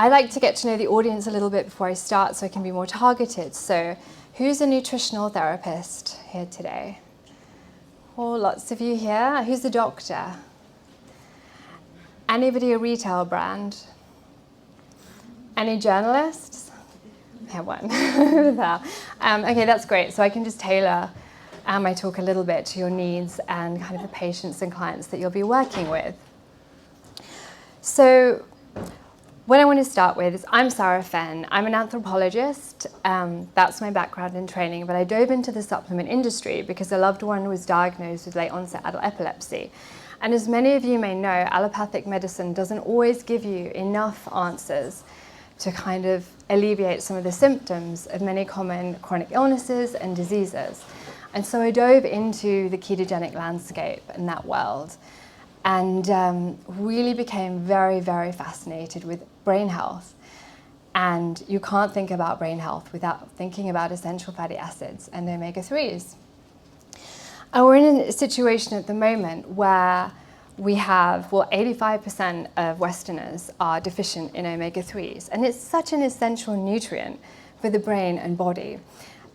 I like to get to know the audience a little bit before I start so I can be more targeted. So who's a nutritional therapist here today? Oh, lots of you here. Who's a doctor? Anybody a retail brand? Any journalists? I have one over there. Okay, that's great. So I can just tailor my talk a little bit to your needs and kind of the patients and clients that you'll be working with. So what I want to start with is I'm Sara Fenn. I'm an anthropologist. That's my background in training, but I dove into the supplement industry because a loved one was diagnosed with late onset adult epilepsy. And as many of you may know, allopathic medicine doesn't always give you enough answers to kind of alleviate some of the symptoms of many common chronic illnesses and diseases. And so I dove into the ketogenic landscape in that world and really became very, very fascinated with brain health. And you can't think about brain health without thinking about essential fatty acids and omega-3s. And we're in a situation at the moment where we have, 85% of Westerners are deficient in omega-3s. And it's such an essential nutrient for the brain and body.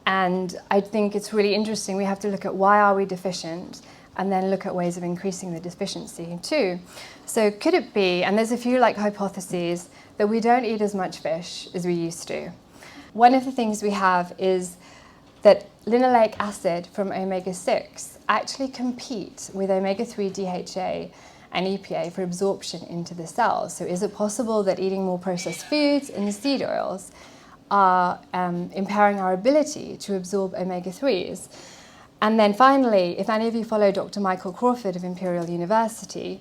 And I think it's really interesting. We have to look at why are we deficient and then look at ways of increasing the deficiency too. So could it be, and there's a few hypotheses, that we don't eat as much fish as we used to. One of the things we have is that linoleic acid from omega-6 actually compete with omega-3 DHA and EPA for absorption into the cells. So is it possible that eating more processed foods and seed oils are impairing our ability to absorb omega-3s? And then finally, if any of you follow Dr. Michael Crawford of Imperial University,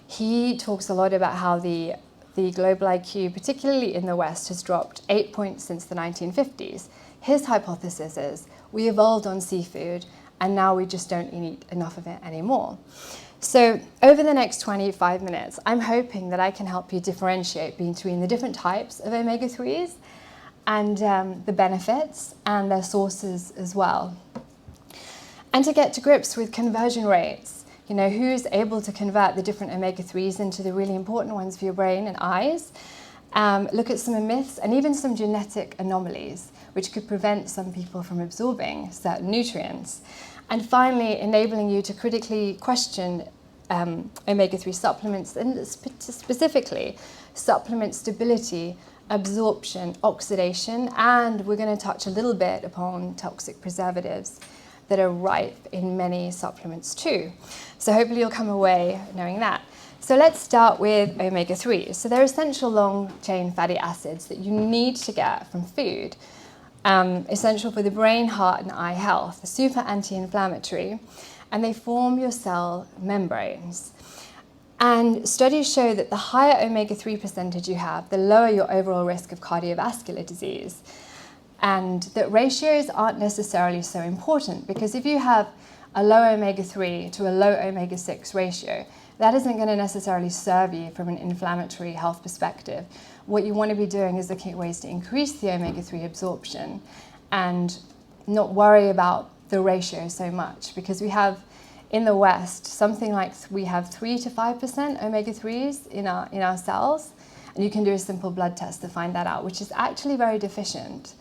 he talks a lot about how the global IQ, particularly in the West, has dropped 8 points since the 1950s. His hypothesis is we evolved on seafood and now we just don't eat enough of it anymore. So over the next 25 minutes, I'm hoping that I can help you differentiate between the different types of omega-3s and the benefits and their sources as well. And to get to grips with conversion rates, who's able to convert the different omega-3s into the really important ones for your brain and eyes, look at some myths and even some genetic anomalies which could prevent some people from absorbing certain nutrients. And finally, enabling you to critically question omega-3 supplements and specifically supplement stability, absorption, oxidation, and we're going to touch a little bit upon toxic preservatives that are rife in many supplements too. So hopefully you'll come away knowing that. So let's start with omega-3s. So they're essential long-chain fatty acids that you need to get from food, essential for the brain, heart, and eye health. They're super anti-inflammatory, and they form your cell membranes. And studies show that the higher omega-3 percentage you have, the lower your overall risk of cardiovascular disease. And that ratios aren't necessarily so important because if you have a low omega-3 to a low omega-6 ratio, that isn't going to necessarily serve you from an inflammatory health perspective. What you want to be doing is looking at ways to increase the omega-3 absorption and not worry about the ratio so much because we have in the West something like we have 3 to 5% omega-3s in our cells, and you can do a simple blood test to find that out, which is actually very deficient.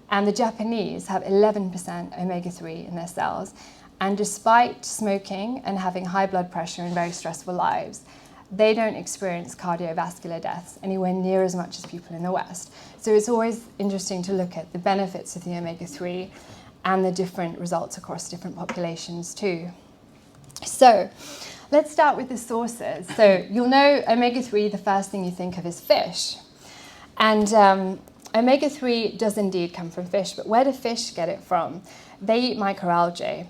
And the Japanese have 11% omega-3 in their cells. And despite smoking and having high blood pressure and very stressful lives, they don't experience cardiovascular deaths anywhere near as much as people in the West. So it's always interesting to look at the benefits of the omega-3 and the different results across different populations too. So let's start with the sources. So you'll know omega-3, the first thing you think of is fish. And omega-3 does indeed come from fish, but where do fish get it from? They eat microalgae,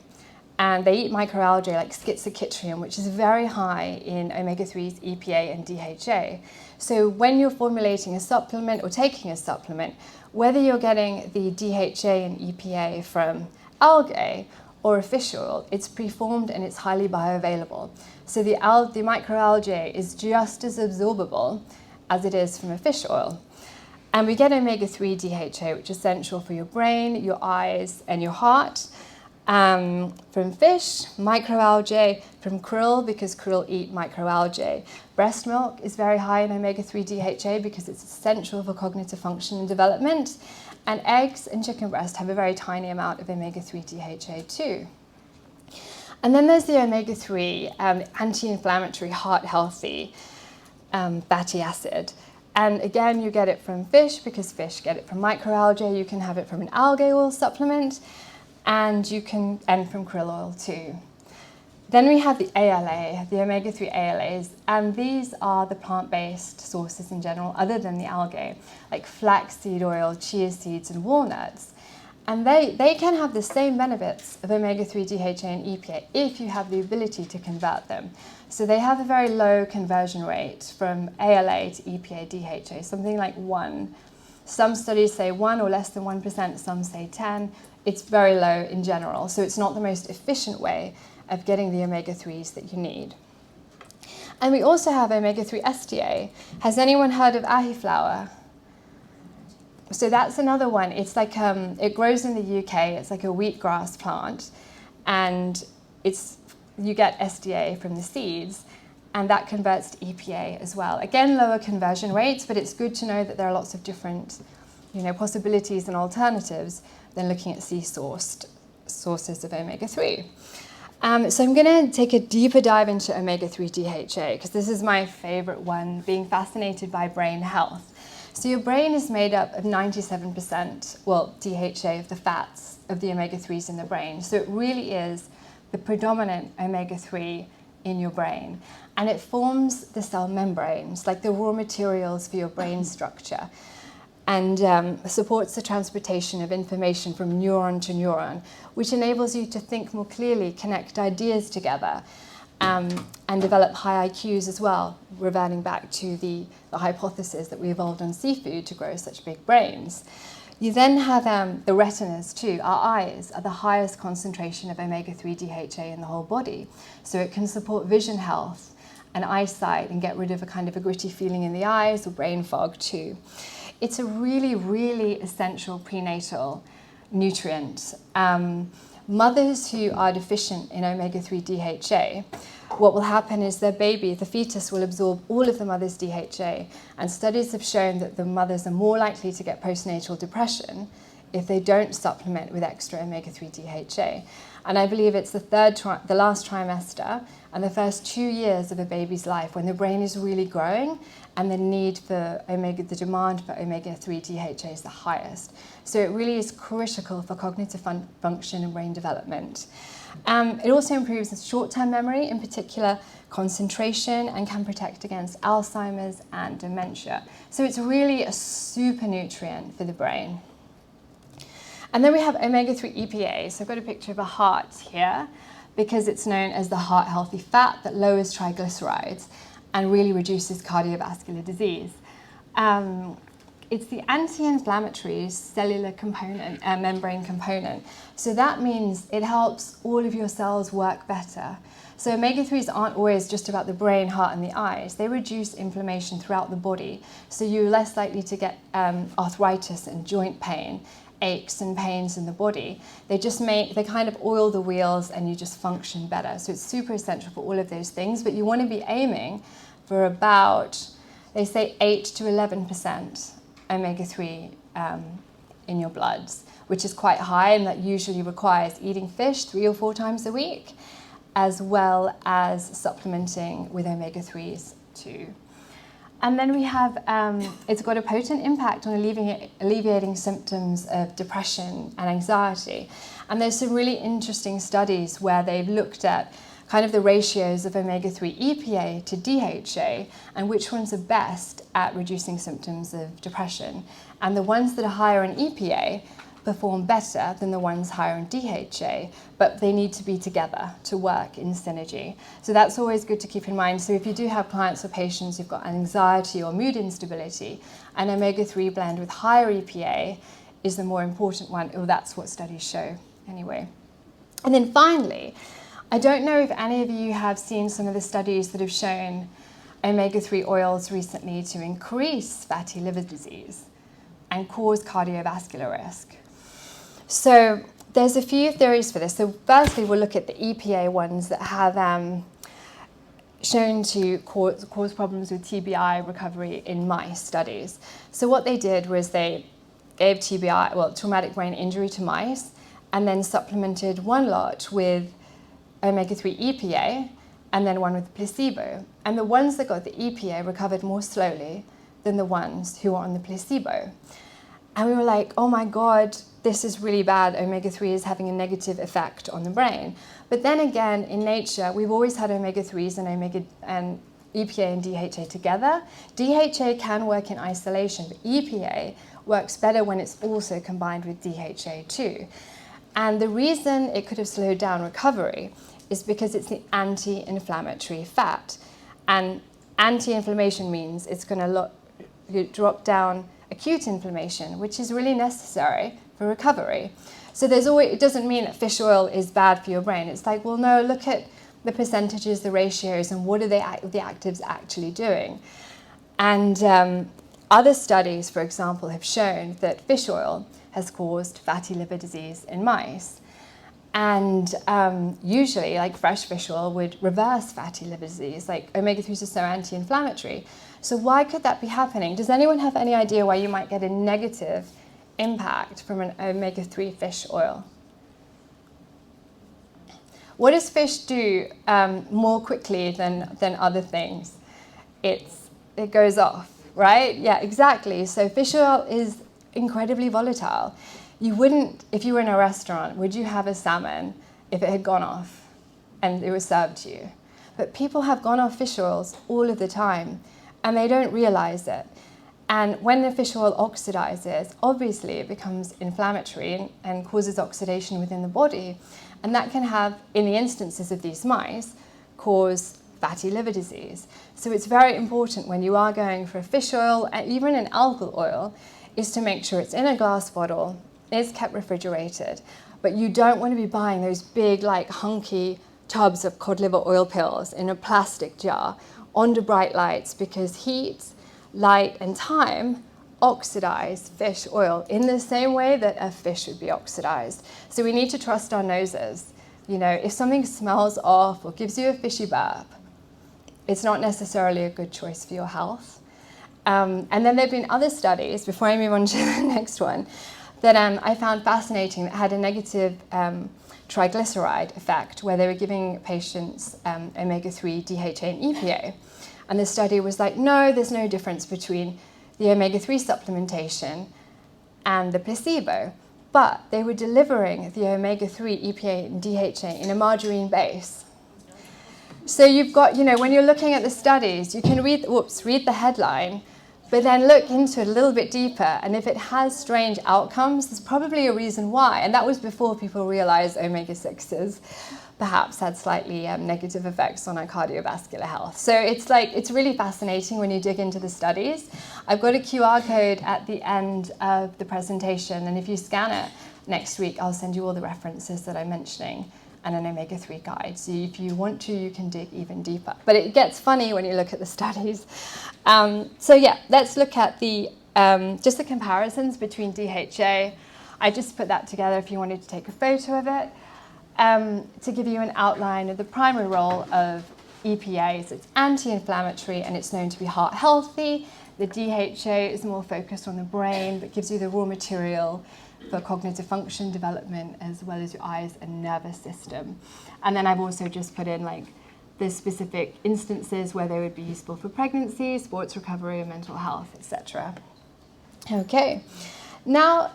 and they eat microalgae like Schizochytrium, which is very high in omega-3s, EPA, and DHA. So when you're formulating a supplement or taking a supplement, whether you're getting the DHA and EPA from algae or a fish oil, it's preformed and it's highly bioavailable. So the microalgae is just as absorbable as it is from a fish oil. And we get omega-3 DHA, which is essential for your brain, your eyes, and your heart. From fish, microalgae, from krill, because krill eat microalgae. Breast milk is very high in omega-3 DHA because it's essential for cognitive function and development. And eggs and chicken breast have a very tiny amount of omega-3 DHA too. And then there's the omega-3 anti-inflammatory, heart-healthy fatty acid. And again, you get it from fish because fish get it from microalgae. You can have it from an algae oil supplement, and from krill oil too. Then we have the ALA, the omega-3 ALAs, and these are the plant-based sources in general, other than the algae, like flaxseed oil, chia seeds, and walnuts. And they can have the same benefits of omega-3 DHA and EPA if you have the ability to convert them. So they have a very low conversion rate from ALA to EPA DHA, something like 1. Some studies say 1 or less than 1%, some say 10. It's very low in general, so it's not the most efficient way of getting the omega-3s that you need. And we also have omega-3 SDA. Has anyone heard of ahi flower? So that's another one. It's like, it grows in the UK. It's like a wheatgrass plant, and you get SDA from the seeds, and that converts to EPA as well. Again, lower conversion rates, but it's good to know that there are lots of different, possibilities and alternatives than looking at sea-sourced sources of omega-3. So I'm going to take a deeper dive into omega-3 DHA, because this is my favorite one, being fascinated by brain health. So your brain is made up of 97%, DHA of the fats of the omega-3s in the brain. So it really is the predominant omega-3 in your brain. And it forms the cell membranes, like the raw materials for your brain structure, and supports the transportation of information from neuron to neuron, which enables you to think more clearly, connect ideas together, and develop high IQs as well, reverting back to the hypothesis that we evolved on seafood to grow such big brains. You then have the retinas too. Our eyes are the highest concentration of omega-3 DHA in the whole body, so it can support vision health and eyesight and get rid of a kind of a gritty feeling in the eyes or brain fog too. It's a really, really essential prenatal nutrient. Mothers who are deficient in omega-3 DHA, what will happen is their baby, the fetus, will absorb all of the mother's DHA, and studies have shown that the mothers are more likely to get postnatal depression if they don't supplement with extra omega-3 DHA. And I believe it's the last trimester and the first 2 years of a baby's life when the brain is really growing and the demand for omega-3 DHA is the highest. So it really is critical for cognitive function and brain development. It also improves short-term memory, in particular concentration, and can protect against Alzheimer's and dementia. So it's really a super nutrient for the brain. And then we have omega-3 EPA. So I've got a picture of a heart here because it's known as the heart-healthy fat that lowers triglycerides and really reduces cardiovascular disease. It's the anti-inflammatory cellular component, membrane component. So that means it helps all of your cells work better. So omega-3s aren't always just about the brain, heart, and the eyes. They reduce inflammation throughout the body. So you're less likely to get arthritis and joint pain, aches and pains in the body. They kind of oil the wheels and you just function better. So it's super essential for all of those things, but you want to be aiming for about, they say 8 to 11% omega-3 in your bloods, which is quite high, and that usually requires eating fish 3 or 4 times a week, as well as supplementing with omega-3s too. And then we have, it's got a potent impact on alleviating symptoms of depression and anxiety. And there's some really interesting studies where they've looked at kind of the ratios of omega-3 EPA to DHA and which ones are best at reducing symptoms of depression. And the ones that are higher in EPA perform better than the ones higher in DHA, but they need to be together to work in synergy. So that's always good to keep in mind. So if you do have clients or patients who've got anxiety or mood instability, an omega-3 blend with higher EPA is the more important one, or that's what studies show anyway. And then finally, I don't know if any of you have seen some of the studies that have shown omega-3 oils recently to increase fatty liver disease and cause cardiovascular risk. So there's a few theories for this. So firstly, we'll look at the EPA ones that have shown to cause problems with TBI recovery in mice studies. So what they did was they gave TBI, well, traumatic brain injury to mice, and then supplemented one lot with omega-3 EPA and then one with placebo. And the ones that got the EPA recovered more slowly than the ones who were on the placebo. And we were like, oh my God, this is really bad. Omega-3 is having a negative effect on the brain. But then again, in nature, we've always had omega-3s and EPA and DHA together. DHA can work in isolation, but EPA works better when it's also combined with DHA too. And the reason it could have slowed down recovery is because it's the anti-inflammatory fat. And anti-inflammation means it's going to drop down acute inflammation, which is really necessary for recovery. So it doesn't mean that fish oil is bad for your brain. It's like, well, no, look at the percentages, the ratios, and what are the actives actually doing? And other studies, for example, have shown that fish oil has caused fatty liver disease in mice. And usually, like fresh fish oil would reverse fatty liver disease. Like omega-3s are so anti-inflammatory. So why could that be happening? Does anyone have any idea why you might get a negative impact from an omega-3 fish oil? What does fish do more quickly than other things? It goes off, right? Yeah, exactly. So fish oil is incredibly volatile. You wouldn't, if you were in a restaurant, would you have a salmon if it had gone off and it was served to you? But people have gone off fish oils all of the time and they don't realize it. And when the fish oil oxidizes, obviously it becomes inflammatory and causes oxidation within the body. And that can have, in the instances of these mice, cause fatty liver disease. So it's very important when you are going for a fish oil, and even an algal oil, is to make sure it's in a glass bottle, is kept refrigerated. But you don't want to be buying those big, like, hunky tubs of cod liver oil pills in a plastic jar under bright lights, because heat, light, and time oxidize fish oil in the same way that a fish would be oxidized. So we need to trust our noses. You know, if something smells off or gives you a fishy burp, it's not necessarily a good choice for your health. And then there have been other studies, before I move on to the next one, that I found fascinating that had a negative triglyceride effect, where they were giving patients omega-3, DHA, and EPA. And the study was like, no, there's no difference between the omega-3 supplementation and the placebo. But they were delivering the omega-3, EPA, and DHA in a margarine base. So you've got, you know, when you're looking at the studies, you can read the headline, but then look into it a little bit deeper. And if it has strange outcomes, there's probably a reason why. And that was before people realized omega-6s perhaps had slightly negative effects on our cardiovascular health. So it's really fascinating when you dig into the studies. I've got a QR code at the end of the presentation, and if you scan it next week, I'll send you all the references that I'm mentioning and an omega-3 guide. So if you want to, you can dig even deeper. But it gets funny when you look at the studies. So yeah, let's look at the just the comparisons between DHA. I just put that together if you wanted to take a photo of it. To give you an outline of the primary role of EPA. So it's anti-inflammatory and it's known to be heart healthy. The DHA is more focused on the brain, but gives you the raw material for cognitive function development, as well as your eyes and nervous system. And then I've also just put in like the specific instances where they would be useful for pregnancy, sports recovery, mental health, etc. Okay, now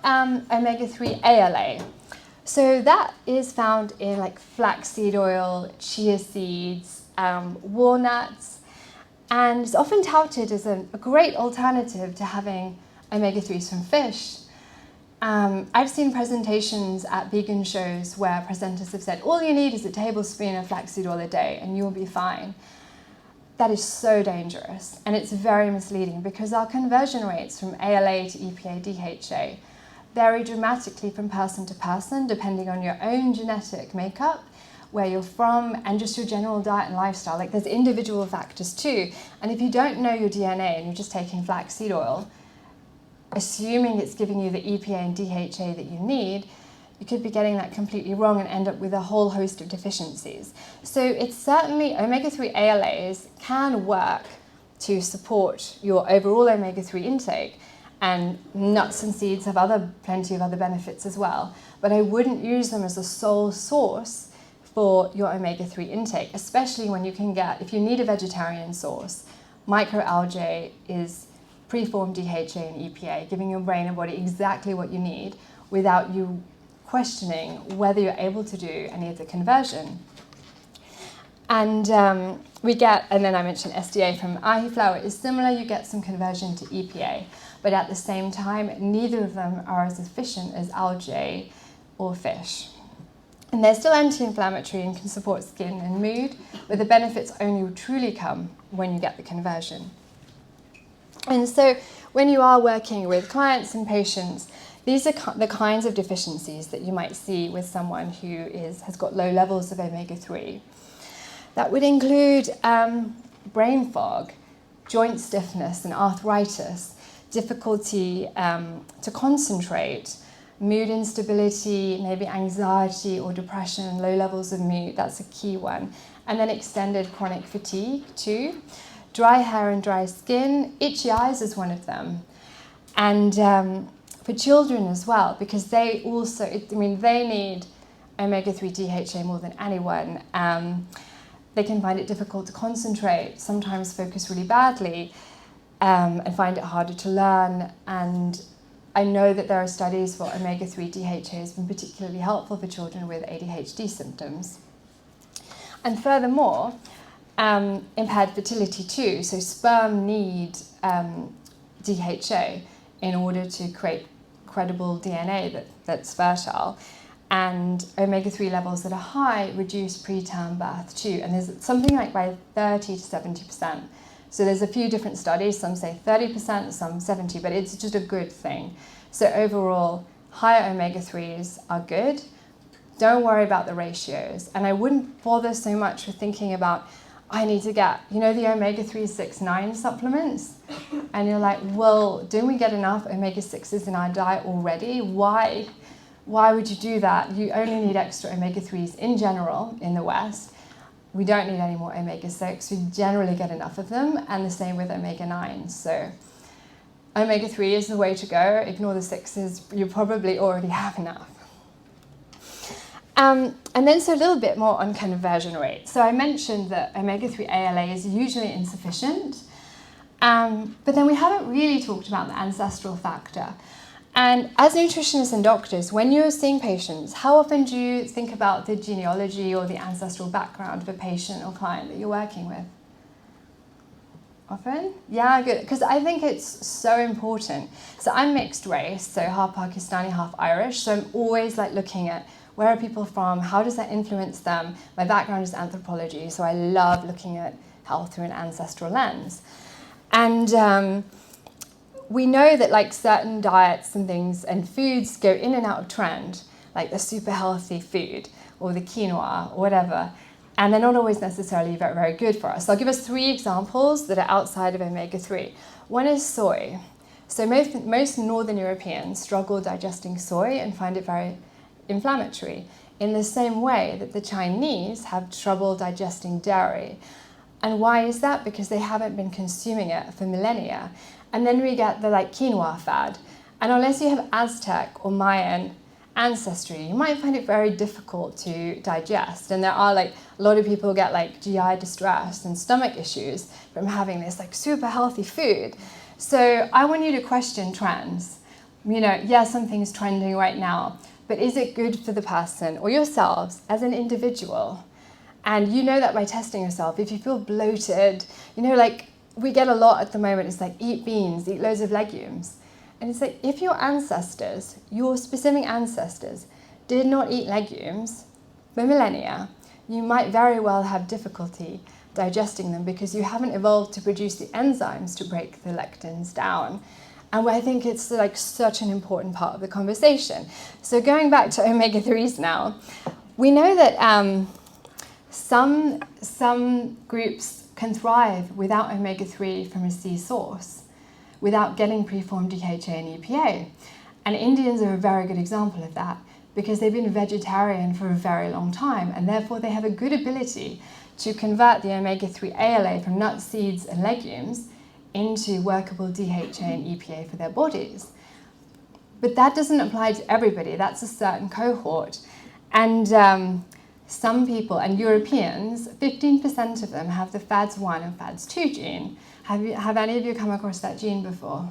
omega-3 ALA. So that is found in like flaxseed oil, chia seeds, walnuts, and it's often touted as a great alternative to having omega-3s from fish. I've seen presentations at vegan shows where presenters have said, all you need is a tablespoon of flaxseed oil a day and you'll be fine. That is so dangerous, and it's very misleading because our conversion rates from ALA to EPA, DHA vary dramatically from person to person, depending on your own genetic makeup, where you're from, and just your general diet and lifestyle. Like, there's individual factors too. And if you don't know your DNA and you're just taking flaxseed oil, assuming it's giving you the EPA and DHA that you need, you could be getting that completely wrong and end up with a whole host of deficiencies. So it's certainly, omega-3 ALAs can work to support your overall omega-3 intake, and nuts and seeds have plenty of other benefits as well. But I wouldn't use them as a sole source for your omega-3 intake, especially when you can get, if you need a vegetarian source, microalgae is preformed DHA and EPA, giving your brain and body exactly what you need without you questioning whether you're able to do any of the conversion. And we get, and then I mentioned SDA from ahi flour is similar, you get some conversion to EPA, but at the same time, neither of them are as efficient as algae or fish. And they're still anti-inflammatory and can support skin and mood, but the benefits only truly come when you get the conversion. And so when you are working with clients and patients, these are the kinds of deficiencies that you might see with someone who has got low levels of omega-3. That would include brain fog, joint stiffness and arthritis, difficulty to concentrate, mood instability, maybe anxiety or depression, low levels of mood, that's a key one. And then extended chronic fatigue too. Dry hair and dry skin, itchy eyes is one of them. And for children as well, because they also, they need omega-3 DHA more than anyone. They can find it difficult to concentrate, sometimes focus really badly, and find it harder to learn. And I know that there are studies where omega-3 DHA has been particularly helpful for children with ADHD symptoms. And furthermore, impaired fertility too. So sperm need DHA in order to create credible DNA that's fertile. And omega-3 levels that are high reduce preterm birth too. And there's something like by 30 to 70%. So there's a few different studies, some say 30%, some 70%, but it's just a good thing. So overall, higher omega-3s are good. Don't worry about the ratios. And I wouldn't bother so much with thinking about, I need to get, the omega-3 6-9 supplements? And you're like, well, didn't we get enough omega-6s in our diet already? Why would you do that? You only need extra omega-3s in general in the West. We don't need any more omega-6. We generally get enough of them, and the same with omega-9s. So omega-3 is the way to go. Ignore the 6s. You probably already have enough. And then so a little bit more on conversion rate. So I mentioned that omega-3 ALA is usually insufficient, but then we haven't really talked about the ancestral factor. And as nutritionists and doctors, when you're seeing patients, how often do you think about the genealogy or the ancestral background of a patient or client that you're working with? Often? Yeah, good. Because I think it's so important. So I'm mixed race, so half Pakistani, half Irish. So I'm always looking at where are people from, how does that influence them? My background is anthropology, so I love looking at health through an ancestral lens. And we know that certain diets and things and foods go in and out of trend, like the super healthy food or the quinoa or whatever, and they're not always necessarily very, very good for us. So I'll give us 3 examples that are outside of omega-3. One is soy. So most Northern Europeans struggle digesting soy and find it very inflammatory, in the same way that the Chinese have trouble digesting dairy. And why is that? Because they haven't been consuming it for millennia. And then we get the quinoa fad. And unless you have Aztec or Mayan ancestry, you might find it very difficult to digest. And there are a lot of people get GI distress and stomach issues from having this super healthy food. So I want you to question trends. Yes, something's trending right now, but is it good for the person or yourselves as an individual? And you know that by testing yourself. If you feel bloated, we get a lot at the moment, it's eat beans, eat loads of legumes. And it's if your ancestors, your specific ancestors, did not eat legumes for millennia, you might very well have difficulty digesting them because you haven't evolved to produce the enzymes to break the lectins down. And I think it's such an important part of the conversation. So going back to omega-3s now, we know that some groups can thrive without omega-3 from a sea source, without getting preformed DHA and EPA. And Indians are a very good example of that. because they've been vegetarian for a very long time, and therefore they have a good ability to convert the omega-3 ALA from nuts, seeds and legumes into workable DHA and EPA for their bodies. But that doesn't apply to everybody. That's a certain cohort. And some people, and Europeans, 15% of them have the FADS1 and FADS2 gene. Have any of you come across that gene before?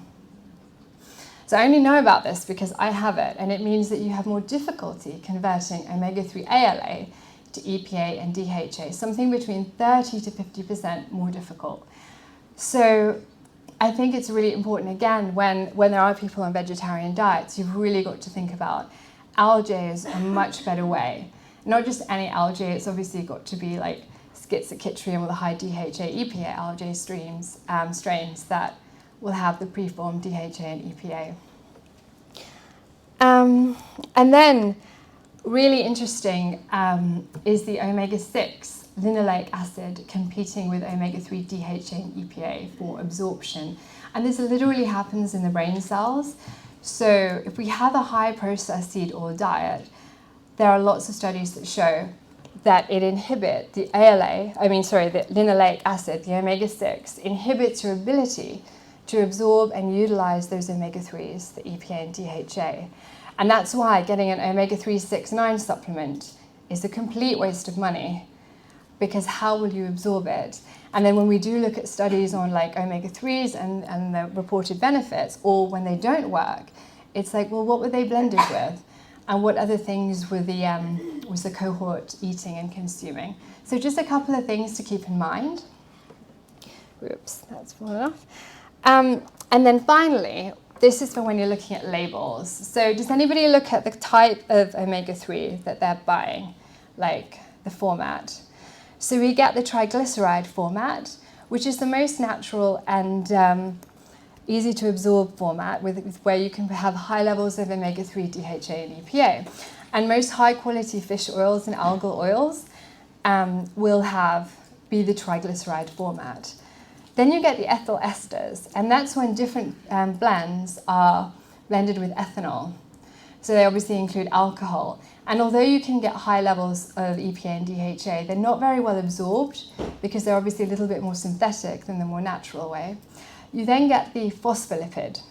So I only know about this because I have it, and it means that you have more difficulty converting omega-3 ALA to EPA and DHA, something between 30 to 50% more difficult. So I think it's really important, again, when there are people on vegetarian diets, you've really got to think about algae is a much better way. Not just any algae, it's obviously got to be like Schizochytrium or the high DHA, EPA algae strains that will have the preformed DHA and EPA. And then, really interesting is the omega-6 linoleic acid competing with omega-3 DHA and EPA for absorption. And this literally happens in the brain cells. So if we have a high processed seed oil diet, there are lots of studies that show that it inhibits the the linoleic acid, the omega-6, inhibits your ability to absorb and utilize those omega-3s, the EPA and DHA. And that's why getting an omega-3 6-9 supplement is a complete waste of money, because how will you absorb it? And then when we do look at studies on like omega-3s and the reported benefits, or when they don't work, it's like, well, what were they blended with? And what other things were was the cohort eating and consuming? So just a couple of things to keep in mind. Oops, that's fallen off. And then finally, this is for when you're looking at labels. So does anybody look at the type of omega-3 that they're buying, like the format? So we get the triglyceride format, which is the most natural and easy to absorb format, where you can have high levels of omega-3, DHA and EPA. And most high quality fish oils and algal oils will be the triglyceride format. Then you get the ethyl esters, and that's when different blends are blended with ethanol. So they obviously include alcohol. And although you can get high levels of EPA and DHA, they're not very well absorbed because they're obviously a little bit more synthetic than the more natural way. You then get the phospholipid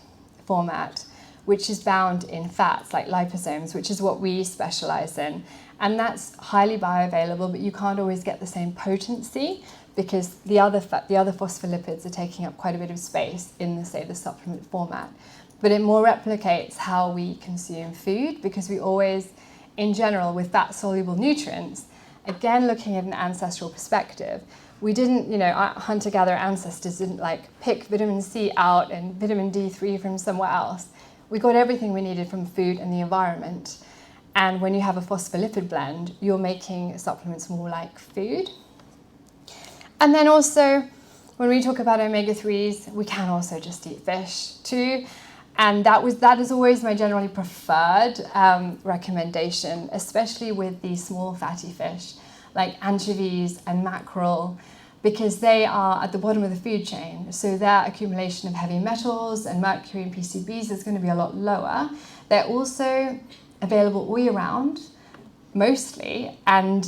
format, which is bound in fats like liposomes, which is what we specialize in. And that's highly bioavailable, but you can't always get the same potency because the other phospholipids are taking up quite a bit of space in the supplement format. But it more replicates how we consume food, because we always, in general, with fat-soluble nutrients, again, looking at an ancestral perspective, we didn't, our hunter-gatherer ancestors didn't pick vitamin C out and vitamin D3 from somewhere else. We got everything we needed from food and the environment. And when you have a phospholipid blend, you're making supplements more like food. And then also, when we talk about omega-3s, we can also just eat fish too. And that is always my generally preferred recommendation, especially with these small fatty fish like anchovies and mackerel, because they are at the bottom of the food chain. So their accumulation of heavy metals and mercury and PCBs is going to be a lot lower. They're also available all year round, mostly, and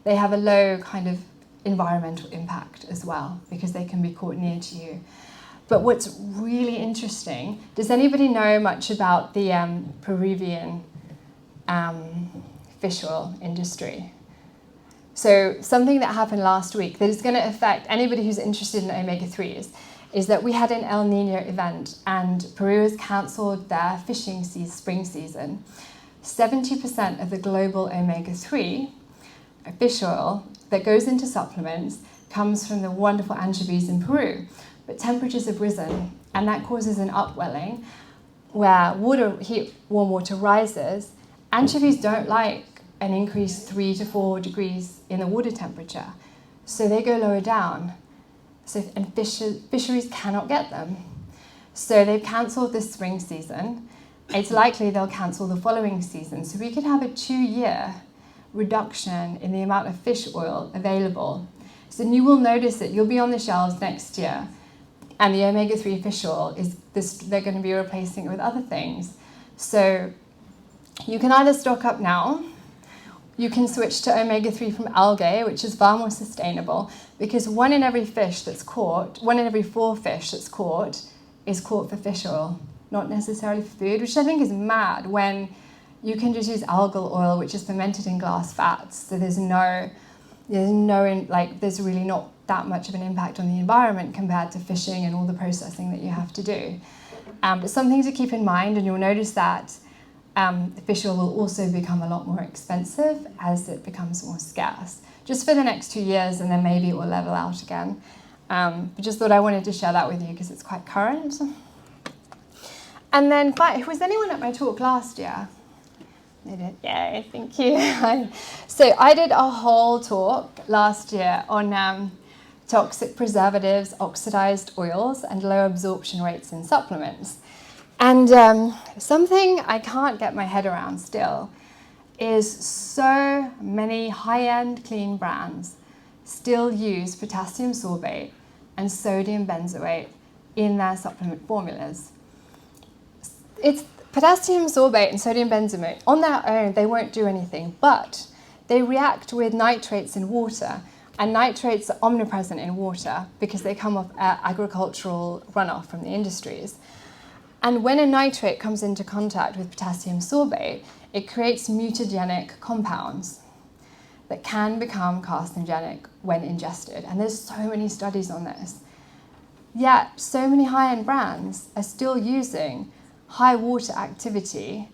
they have a low kind of environmental impact as well, because they can be caught near to you. But what's really interesting, does anybody know much about the Peruvian fish oil industry? So something that happened last week that is going to affect anybody who's interested in omega-3s is that we had an El Nino event and Peru has cancelled their fishing spring season. 70% of the global omega-3 fish oil that goes into supplements comes from the wonderful anchovies in Peru. But temperatures have risen, and that causes an upwelling where warm water rises. Anchovies don't like an increased 3 to 4 degrees in the water temperature, so they go lower down. And fisheries cannot get them. So they've cancelled this spring season. It's likely they'll cancel the following season. So we could have a 2-year reduction in the amount of fish oil available. So you will notice that you'll be on the shelves next year, and the omega-3 fish oil they're going to be replacing it with other things. So You can either stock up now, you can switch to omega-3 from algae, which is far more sustainable, because one in every 4 fish that's caught is caught for fish oil, not necessarily for food, which I think is mad when you can just use algal oil, which is fermented in glass fats. So there's really not that much of an impact on the environment compared to fishing and all the processing that you have to do. But something to keep in mind, and you'll notice that fish oil will also become a lot more expensive as it becomes more scarce, just for the next 2 years, and then maybe it will level out again. But just thought I wanted to share that with you because it's quite current. And then, was anyone at my talk last year? They did. Yay, thank you. So I did a whole talk last year on toxic preservatives, oxidized oils, and low absorption rates in supplements. And something I can't get my head around still is so many high-end clean brands still use potassium sorbate and sodium benzoate in their supplement formulas. It's potassium sorbate and sodium benzoate on their own, they won't do anything, but they react with nitrates in water, and nitrates are omnipresent in water because they come off agricultural runoff from the industries. And when a nitrate comes into contact with potassium sorbate, it creates mutagenic compounds that can become carcinogenic when ingested. And there's so many studies on this. Yet, so many high-end brands are still using high water activity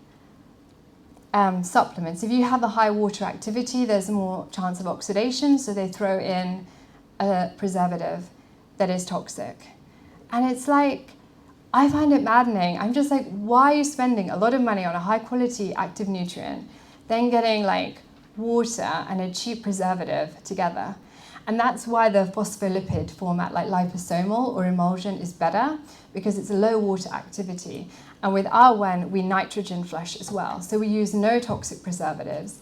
supplements. If you have a high water activity, there's more chance of oxidation, so they throw in a preservative that is toxic. And it's like, I find it maddening. I'm just like, why are you spending a lot of money on a high quality active nutrient, then getting like water and a cheap preservative together? And that's why the phospholipid format like liposomal or emulsion is better, because it's a low water activity. And with our one, we nitrogen flush as well. So we use no toxic preservatives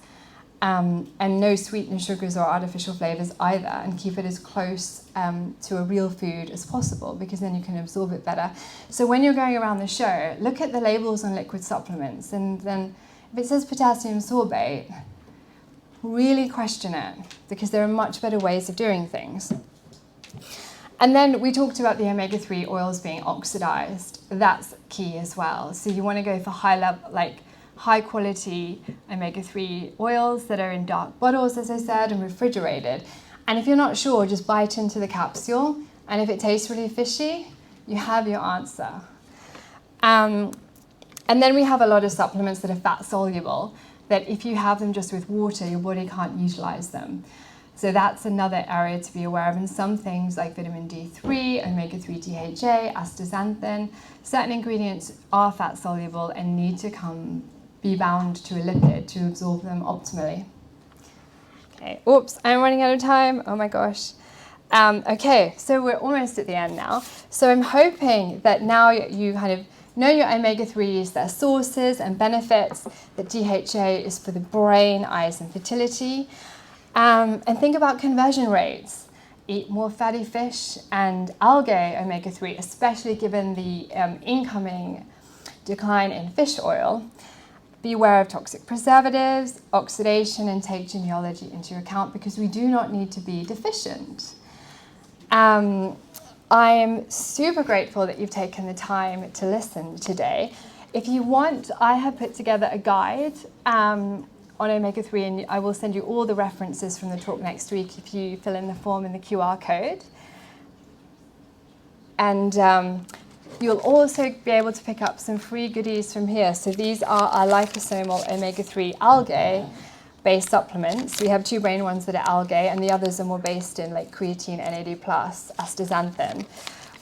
and no sweeteners, sugars, or artificial flavors either, and keep it as close to a real food as possible, because then you can absorb it better. So when you're going around the show, look at the labels on liquid supplements, and then if it says potassium sorbate, really question it, because there are much better ways of doing things. And then we talked about the omega-3 oils being oxidized. That's key as well. So you want to go for high quality omega-3 oils that are in dark bottles, as I said, and refrigerated. And if you're not sure, just bite into the capsule. And if it tastes really fishy, you have your answer. And then we have a lot of supplements that are fat soluble, that if you have them just with water, your body can't utilize them. So that's another area to be aware of. And some things like vitamin D3, omega-3 DHA, astaxanthin, certain ingredients are fat soluble and need to be bound to a lipid to absorb them optimally. Okay, oops, I'm running out of time. Oh my gosh. Okay, so we're almost at the end now. So I'm hoping that now you kind of know your omega-3s, their sources and benefits, that DHA is for the brain, eyes, and fertility. And think about conversion rates. Eat more fatty fish and algae omega-3, especially given the incoming decline in fish oil. Be aware of toxic preservatives, oxidation, and take genealogy into account, because we do not need to be deficient. I am super grateful that you've taken the time to listen today. If you want, I have put together a guide on omega-3, and I will send you all the references from the talk next week if you fill in the form in the QR code. And you'll also be able to pick up some free goodies from here. So these are our liposomal omega-3 algae-based supplements. We have 2 brain ones that are algae, and the others are more based in like creatine, NAD+, astaxanthin,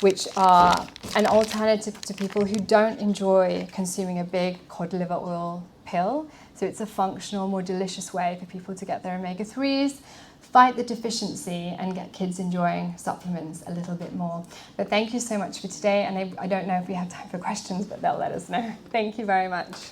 which are an alternative to people who don't enjoy consuming a big cod liver oil pill. So it's a functional, more delicious way for people to get their omega-3s, fight the deficiency, and get kids enjoying supplements a little bit more. But thank you so much for today, and I don't know if we have time for questions, but they'll let us know. Thank you very much.